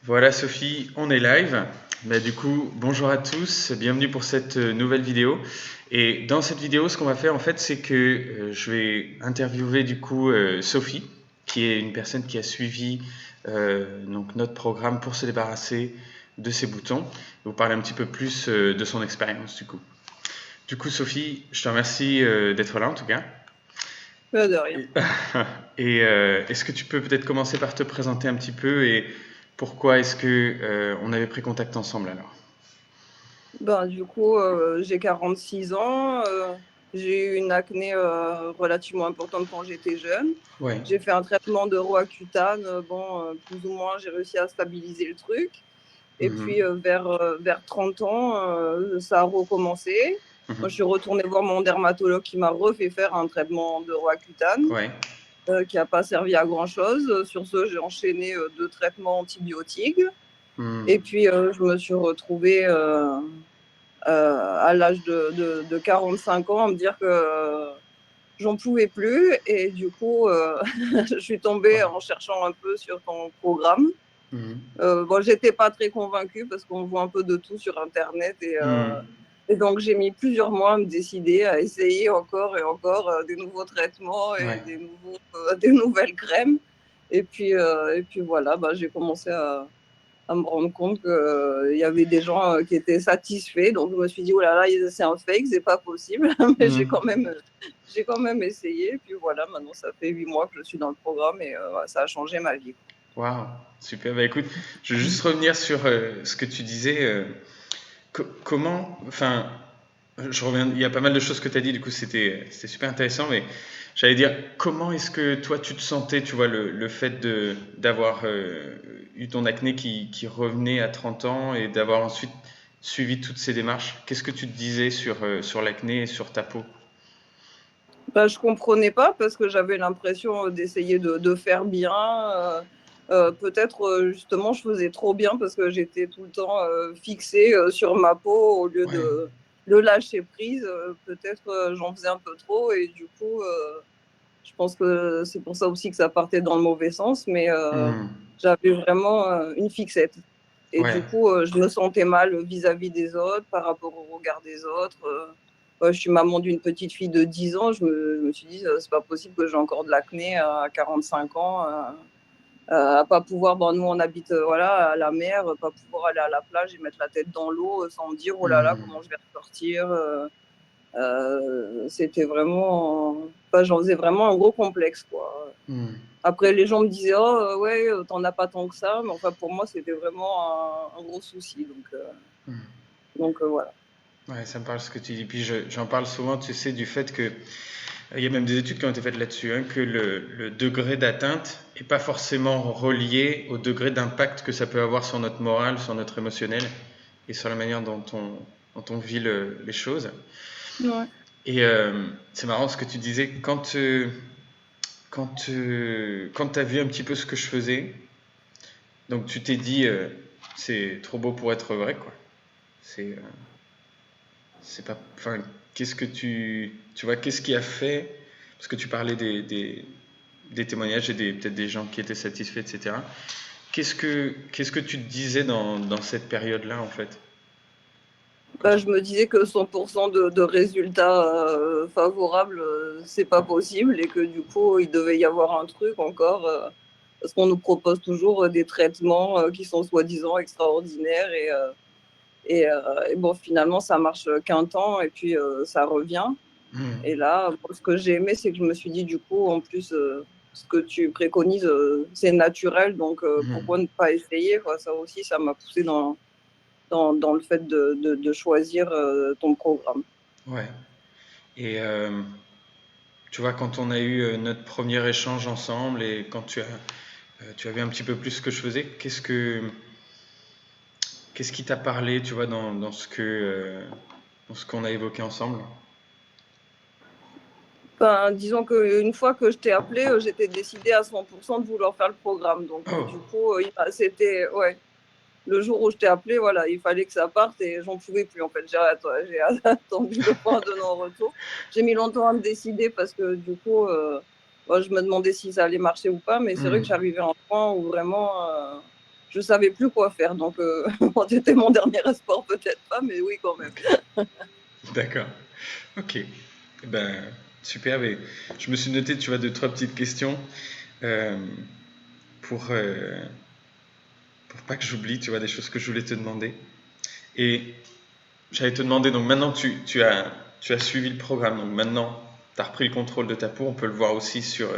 Voilà Sophie, on est live. Du coup, bonjour à tous, bienvenue pour cette nouvelle vidéo. Et dans cette vidéo, ce qu'on va faire en fait, c'est que je vais interviewer du coup Sophie, qui est une personne qui a suivi donc notre programme pour se débarrasser de ses boutons. Vous parler un petit peu plus de son expérience du coup. Du coup, Sophie, je te remercie d'être là en tout cas. Pas de rien. Et, est-ce que tu peux peut-être commencer par te présenter un petit peu et pourquoi est-ce que on avait pris contact ensemble alors? J'ai 46 ans. J'ai eu une acné relativement importante quand j'étais jeune. Ouais. J'ai fait un traitement de Roaccutane. Plus ou moins, j'ai réussi à stabiliser le truc. Et puis, Mhm. vers 30 ans, ça a recommencé. Moi, je Mhm. suis retournée voir mon dermatologue qui m'a refait faire un traitement de Roaccutane, Ouais. qui n'a pas servi à grand-chose. Sur ce, j'ai enchaîné 2 traitements antibiotiques. Et Mhm. puis, je me suis retrouvée à l'âge de 45 ans à me dire que j'en pouvais plus. Et du coup, je suis tombée Ouais. en cherchant un peu sur ton programme. Mhm. J'étais pas très convaincue parce qu'on voit un peu de tout sur Internet. Mhm. Et donc, j'ai mis plusieurs mois à me décider à essayer encore et encore des nouveaux traitements et Ouais. des nouvelles crèmes. Et puis voilà, j'ai commencé à me rendre compte qu'il y avait des gens qui étaient satisfaits. Donc, je me suis dit, oh là là, c'est un fake, c'est pas possible. Mais Mhm. j'ai quand même essayé. Et puis voilà, maintenant, ça fait 8 mois que je suis dans le programme et ça a changé ma vie. Waouh, super. Écoute, je veux juste revenir sur ce que tu disais. Comment, enfin, je reviens, il y a pas mal de choses que tu as dit, du coup c'était super intéressant, mais j'allais dire, comment est-ce que toi tu te sentais, tu vois, le fait d'avoir eu ton acné qui revenait à 30 ans et d'avoir ensuite suivi toutes ces démarches? Qu'est-ce que tu te disais sur l'acné et sur ta peau? Je comprenais pas parce que j'avais l'impression d'essayer de faire bien. Peut-être justement je faisais trop bien parce que j'étais tout le temps fixée sur ma peau au lieu Ouais. de lâcher prise. Peut-être j'en faisais un peu trop et du coup je pense que c'est pour ça aussi que ça partait dans le mauvais sens. Mais Hmm. j'avais vraiment une fixette. Et Ouais. du coup, je me sentais mal vis-à-vis des autres, par rapport au regard des autres. Je suis maman d'une petite fille de 10 ans. Je me suis dit, c'est pas possible que j'ai encore de l'acné à 45 ans. À pas pouvoir, nous on habite voilà, à la mer, pas pouvoir aller à la plage et mettre la tête dans l'eau sans me dire, oh là là, Hmm. comment je vais ressortir. C'était vraiment. Enfin, j'en faisais vraiment un gros complexe, quoi. Hmm. Après, les gens me disaient, oh, ouais, t'en as pas tant que ça. Mais enfin, pour moi, c'était vraiment un gros souci. Hmm. Voilà. Ouais, ça me parle ce que tu dis. Puis j'en parle souvent, tu sais, du fait que il y a même des études qui ont été faites là-dessus, hein, que le degré d'atteinte n'est pas forcément relié au degré d'impact que ça peut avoir sur notre morale, sur notre émotionnel et sur la manière dont on vit les choses. Ouais. Et c'est marrant ce que tu disais, quand tu as vu un petit peu ce que je faisais, donc tu t'es dit, c'est trop beau pour être vrai, quoi. C'est c'est pas, enfin, qu'est-ce que tu vois, qu'est-ce qui a fait, parce que tu parlais des témoignages et peut-être des gens qui étaient satisfaits, etc. Qu'est-ce que tu te disais dans cette période-là, en fait, quand tu... Je me disais que 100% de résultats favorables, c'est pas possible et que du coup, il devait y avoir un truc encore. Parce qu'on nous propose toujours des traitements qui sont soi-disant extraordinaires et bon, finalement, ça marche qu'un temps et puis ça revient. Et Hmm. là, ce que j'ai aimé, c'est que je me suis dit, du coup, en plus, ce que tu préconises, c'est naturel, donc pourquoi Hmm. ne pas essayer, quoi. Ça aussi, ça m'a poussé dans le fait de choisir ton programme. Ouais. Et tu vois, quand on a eu notre premier échange ensemble et quand tu as vu un petit peu plus ce que je faisais, qu'est-ce qui t'a parlé, tu vois, dans ce qu'on a évoqué ensemble? Disons qu'une fois que je t'ai appelé, j'étais décidée à 100% de vouloir faire le programme. Donc, du Oh, coup, c'était, ouais, le jour où je t'ai appelé, voilà, il fallait que ça parte et j'en pouvais plus. En fait, j'ai attendu le point de non-retour. J'ai mis longtemps à me décider parce que du coup, je me demandais si ça allait marcher ou pas. Mais c'est vrai que hmm. j'arrivais à un point où vraiment, je savais plus quoi faire. Donc, bon, c'était mon dernier sport, peut-être pas, mais oui, quand même. D'accord. Ok. Ben, super. Mais je me suis noté, tu vois, deux, trois petites questions euh, pour, euh, pour pas que j'oublie, tu vois, des choses que je voulais te demander. Et j'allais te demander, donc maintenant tu as suivi le programme, donc maintenant tu as repris le contrôle de ta peau, on peut le voir aussi sur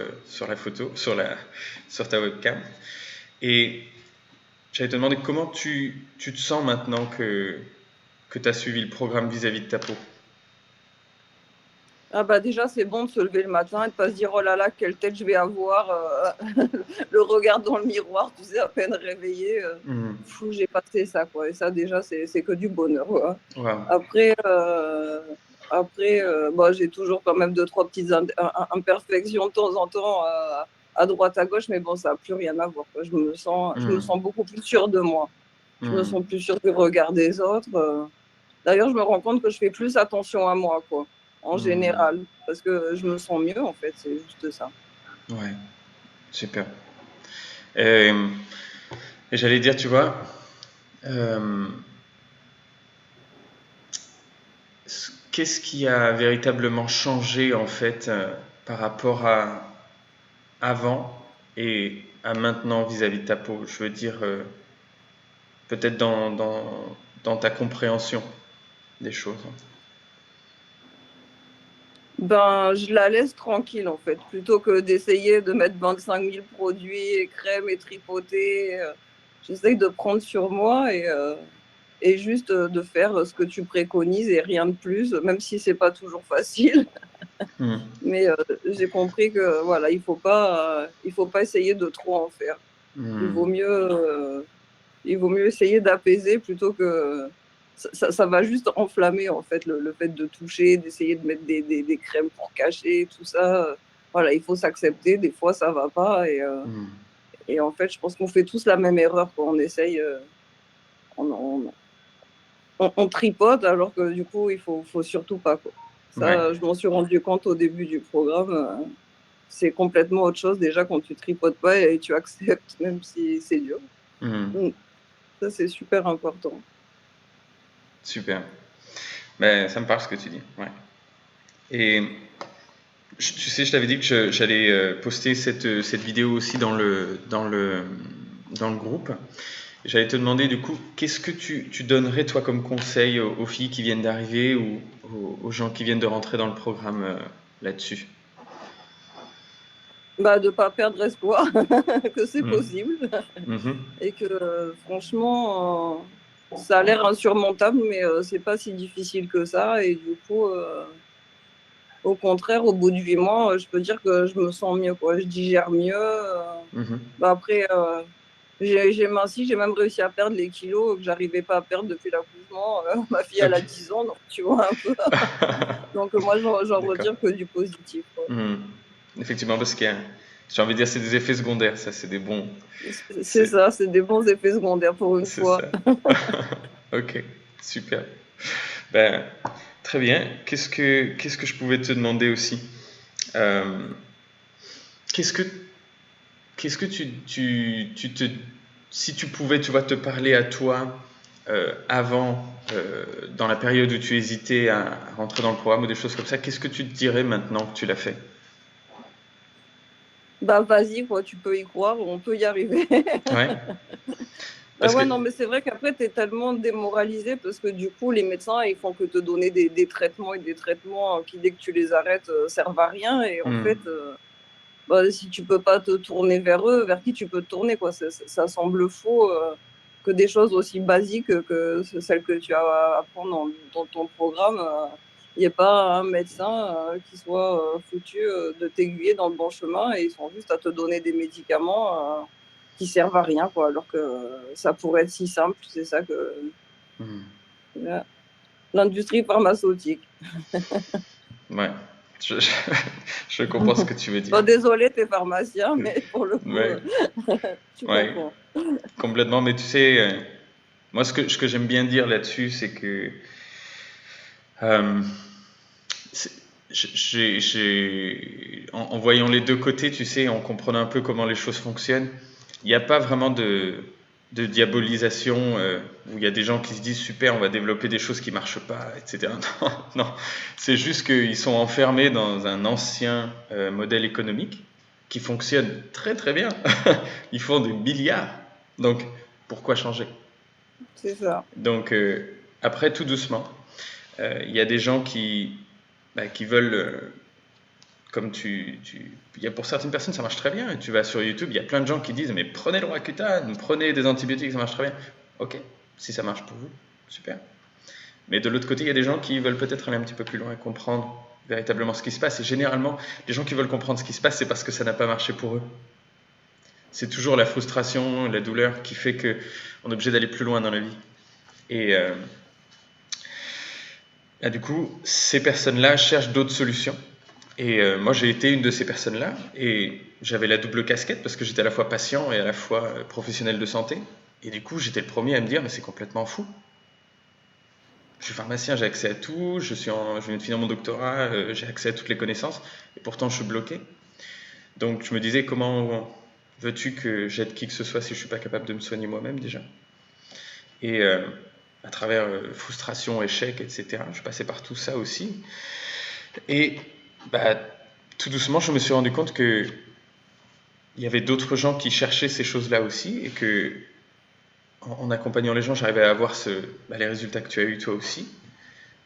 la photo, sur ta webcam. Et j'allais te demander comment tu te sens maintenant que tu as suivi le programme vis-à-vis de ta peau. Ah bah déjà, c'est bon de se lever le matin et de pas se dire, oh là là, quelle tête je vais avoir, le regard dans le miroir, tu sais, à peine réveillé, Mhm. fou, j'ai passé ça, quoi. Et ça, déjà, c'est que du bonheur, quoi. Wow. Après, bah, j'ai toujours quand même deux, trois petites imperfections de temps en temps à droite, à gauche, mais bon, ça n'a plus rien à voir, quoi. Je me Mhm. sens beaucoup plus sûre de moi. Je me Mhm. sens plus sûre du regard des autres. D'ailleurs, je me rends compte que je fais plus attention à moi, quoi, en Mhm. général, parce que je me sens mieux, en fait, c'est juste ça. Ouais, super. Et, et j'allais dire, tu vois, euh, qu'est-ce qui a véritablement changé en fait par rapport à avant et à maintenant vis-à-vis de ta peau? Je veux dire, peut-être dans ta compréhension des choses. Ben, je la laisse tranquille, en fait, plutôt que d'essayer de mettre 25 000 produits et crèmes et tripoter. J'essaye de prendre sur moi et juste de faire ce que tu préconises et rien de plus, même si c'est pas toujours facile. Hmm. Mais j'ai compris que voilà, il faut pas essayer de trop en faire. Il Hmm. vaut mieux, il vaut mieux essayer d'apaiser plutôt que ça va juste enflammer en fait le fait de toucher, d'essayer de mettre des crèmes pour cacher tout ça. Voilà, il faut s'accepter. Des fois, ça va pas Hmm. et en fait, je pense qu'on fait tous la même erreur quand on essaye. On, on, on tripote alors que du coup, faut surtout pas, quoi. Ouais. Ça, je m'en suis rendu compte au début du programme. C'est complètement autre chose déjà quand tu tripotes pas et tu acceptes, même si c'est dur. Hmm. Mm. Ça, c'est super important. Super. Ben, ça me parle ce que tu dis. Ouais. Et tu sais, je t'avais dit que j'allais poster cette vidéo aussi dans le groupe. J'allais te demander du coup, qu'est-ce que tu donnerais toi comme conseil aux filles qui viennent d'arriver ou aux gens qui viennent de rentrer dans le programme là-dessus? Bah, de pas perdre espoir que c'est Mhm. possible Mhm. et que franchement, ça a l'air insurmontable, mais c'est pas si difficile que ça. Et du coup, au contraire, au bout de 8 mois, je peux dire que je me sens mieux, quoi. Je digère mieux. Mhm. Bah, après, j'ai minci, j'ai même réussi à perdre les kilos que j'arrivais pas à perdre depuis l'accouchement. Ma fille, elle a Ok. 10 ans, donc tu vois un peu. Donc moi, j'en D'accord. retire que du positif, quoi. Mhm. Effectivement, parce qu'il y a, j'ai envie de dire, c'est des effets secondaires, ça, c'est des bons. C'est C'est, ça, c'est des bons effets secondaires pour une c'est fois. ça. Ok, super. Ben, très bien. Qu'est-ce que je pouvais te demander aussi? Euh, qu'est-ce que, qu'est-ce que si tu pouvais, tu vois, te parler à toi avant, dans la période où tu hésitais à rentrer dans le programme ou des choses comme ça, qu'est-ce que tu te dirais maintenant que tu l'as fait? Bah vas-y, quoi, tu peux y croire, on peut y arriver. Ouais, Bah parce que, ouais, non, mais c'est vrai qu'après, tu es tellement démoralisé parce que du coup, les médecins, ils font que te donner des traitements et des traitements qui, dès que tu les arrêtes, servent à rien. Et en hmm, fait, bah, si tu peux pas te tourner vers eux, vers qui tu peux te tourner, quoi. Ça semble faux que des choses aussi basiques que celles que tu as à apprendre dans ton programme, il n'y ait pas un médecin qui soit foutu de t'aiguiller dans le bon chemin et ils sont juste à te donner des médicaments qui servent à rien, quoi, alors que ça pourrait être si simple. C'est ça que hmm, l'industrie pharmaceutique. ouais, je, je, je comprends ce que tu veux dire. Bon, désolé, t'es pharmacien, mais pour le coup, Ouais, tu ouais, comprends. complètement. Mais tu sais, moi, ce que j'aime bien dire là-dessus, c'est que euh, c'est- en voyant les deux côtés, tu sais, en comprenant un peu comment les choses fonctionnent, il n'y a pas vraiment de diabolisation où il y a des gens qui se disent super, on va développer des choses qui marchent pas, etc. Non, non. C'est juste qu'ils sont enfermés dans un ancien modèle économique qui fonctionne très très bien. Ils font des milliards. Donc pourquoi changer? C'est ça. Donc après, tout doucement, il y a des gens qui veulent comme pour certaines personnes, ça marche très bien. Et tu vas sur YouTube, il y a plein de gens qui disent mais prenez le Roaccutane, prenez des antibiotiques, ça marche très bien. Ok, si ça marche pour vous, super. Mais de l'autre côté, il y a des gens qui veulent peut-être aller un petit peu plus loin et comprendre véritablement ce qui se passe. Et généralement, les gens qui veulent comprendre ce qui se passe, c'est parce que ça n'a pas marché pour eux. C'est toujours la frustration, la douleur qui fait qu'on est obligé d'aller plus loin dans la vie. Et du coup, ces personnes-là cherchent d'autres solutions. Et moi, j'ai été une de ces personnes-là, et j'avais la double casquette parce que j'étais à la fois patient et à la fois professionnel de santé. Et du coup, j'étais le premier à me dire, mais c'est complètement fou. Je suis pharmacien, j'ai accès à tout, je viens de finir mon doctorat, j'ai accès à toutes les connaissances, et pourtant je suis bloqué. Donc je me disais, comment veux-tu que j'aide qui que ce soit si je ne suis pas capable de me soigner moi-même déjà? Et à travers frustration, échec, etc., je passais par tout ça aussi. Et tout doucement, je me suis rendu compte qu'il y avait d'autres gens qui cherchaient ces choses-là aussi, et que en accompagnant les gens, j'arrivais à avoir les résultats que tu as eu toi aussi.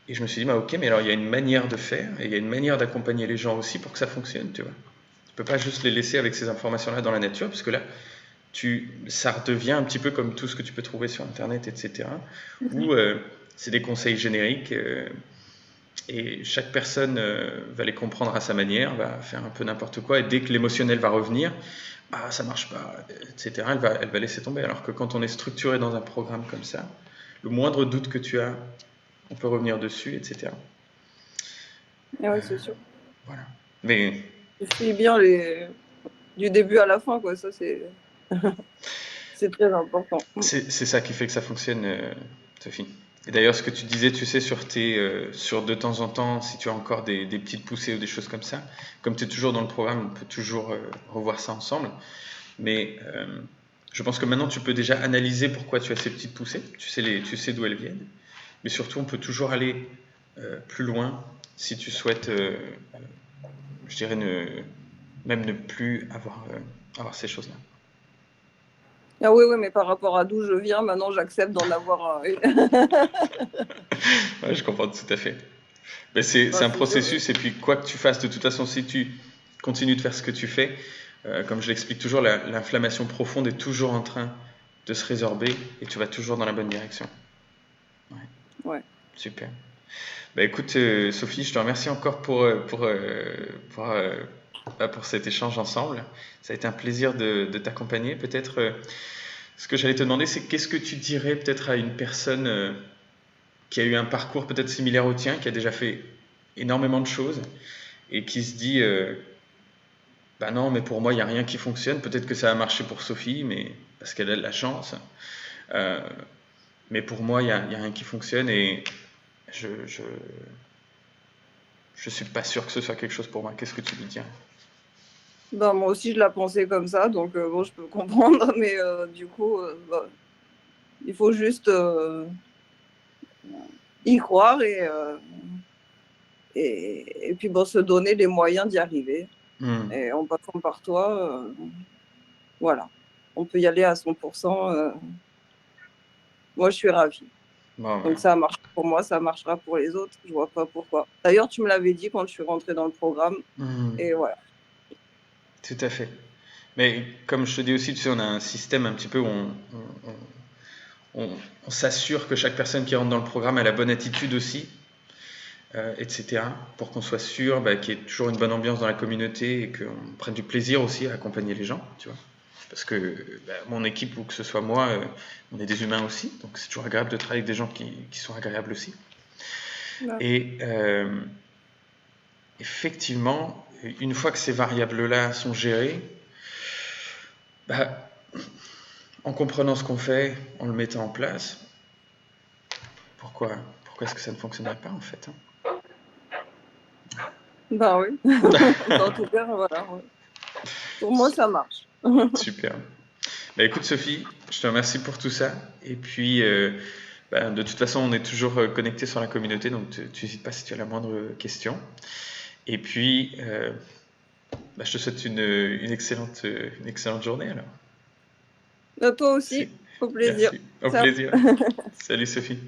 Et je me suis dit, ok, mais alors il y a une manière de faire, et il y a une manière d'accompagner les gens aussi pour que ça fonctionne, tu vois. Tu peux pas juste les laisser avec ces informations-là dans la nature, parce que là, ça redevient un petit peu comme tout ce que tu peux trouver sur Internet, etc., où c'est des conseils génériques, et chaque personne va les comprendre à sa manière, va faire un peu n'importe quoi, et dès que l'émotionnel va revenir, ça marche pas, etc., elle va laisser tomber. Alors que quand on est structuré dans un programme comme ça, le moindre doute que tu as, on peut revenir dessus, etc. Et ouais, c'est sûr. Voilà. Mais Tu suis bien du début à la fin, quoi. Ça, c'est c'est très important. c'est ça qui fait que ça fonctionne, Sophie. Et d'ailleurs, ce que tu disais, tu sais, sur de temps en temps, si tu as encore des petites poussées ou des choses comme ça, comme tu es toujours dans le programme, on peut toujours revoir ça ensemble. Mais je pense que maintenant, tu peux déjà analyser pourquoi tu as ces petites poussées. Tu sais d'où elles viennent. Mais surtout, on peut toujours aller plus loin si tu souhaites, je dirais, même ne plus avoir ces choses-là. Ah oui, oui, mais par rapport à d'où je viens, maintenant, j'accepte d'en avoir une. Ouais, je comprends tout à fait. Mais c'est Bah, un c'est sûr. processus, et puis quoi que tu fasses, de toute façon, si tu continues de faire ce que tu fais, comme je l'explique toujours, l'inflammation profonde est toujours en train de se résorber, et tu vas toujours dans la bonne direction. Ouais. Super. Écoute, Sophie, je te remercie encore pour cet échange ensemble. Ça a été un plaisir de t'accompagner. Peut-être, ce que j'allais te demander, c'est qu'est-ce que tu dirais peut-être à une personne qui a eu un parcours peut-être similaire au tien, qui a déjà fait énormément de choses, et qui se dit, non, mais pour moi, il n'y a rien qui fonctionne. Peut-être que ça a marché pour Sophie, mais parce qu'elle a de la chance. Mais pour moi, il n'y a rien qui fonctionne, et je suis pas sûr que ce soit quelque chose pour moi. Qu'est-ce que tu lui dirais? Bah, moi aussi, je la pensais comme ça, donc bon, je peux comprendre, mais du coup, il faut juste y croire et puis bon, se donner les moyens d'y arriver. Et en passant par toi, voilà, on peut y aller à 100%. Moi, je suis ravie. Bon, Donc ça a marché pour moi, ça marchera pour les autres. Je vois pas pourquoi. D'ailleurs, tu me l'avais dit quand je suis rentrée dans le programme. Et voilà. Tout à fait. Mais comme je te dis aussi, tu sais, on a un système un petit peu où on s'assure que chaque personne qui rentre dans le programme a la bonne attitude aussi, etc. Pour qu'on soit sûr qu'il y ait toujours une bonne ambiance dans la communauté, et qu'on prenne du plaisir aussi à accompagner les gens, tu vois. Parce que mon équipe, ou que ce soit moi, on est des humains aussi, donc c'est toujours agréable de travailler avec des gens qui sont agréables aussi. Ouais. Et effectivement, une fois que ces variables-là sont gérées, en comprenant ce qu'on fait, en le mettant en place, pourquoi est-ce que ça ne fonctionnerait pas en fait, hein? Bah oui. En tout cas, voilà. Ouais. Pour moi, ça marche. Super. Écoute Sophie, Je te remercie pour tout ça. Et puis, de toute façon, on est toujours connecté sur la communauté, donc tu n'hésites pas si tu as la moindre question. Et puis, je te souhaite une excellente journée alors. Toi Si. aussi, au plaisir. Merci. Au Ciao. plaisir. Salut Sophie.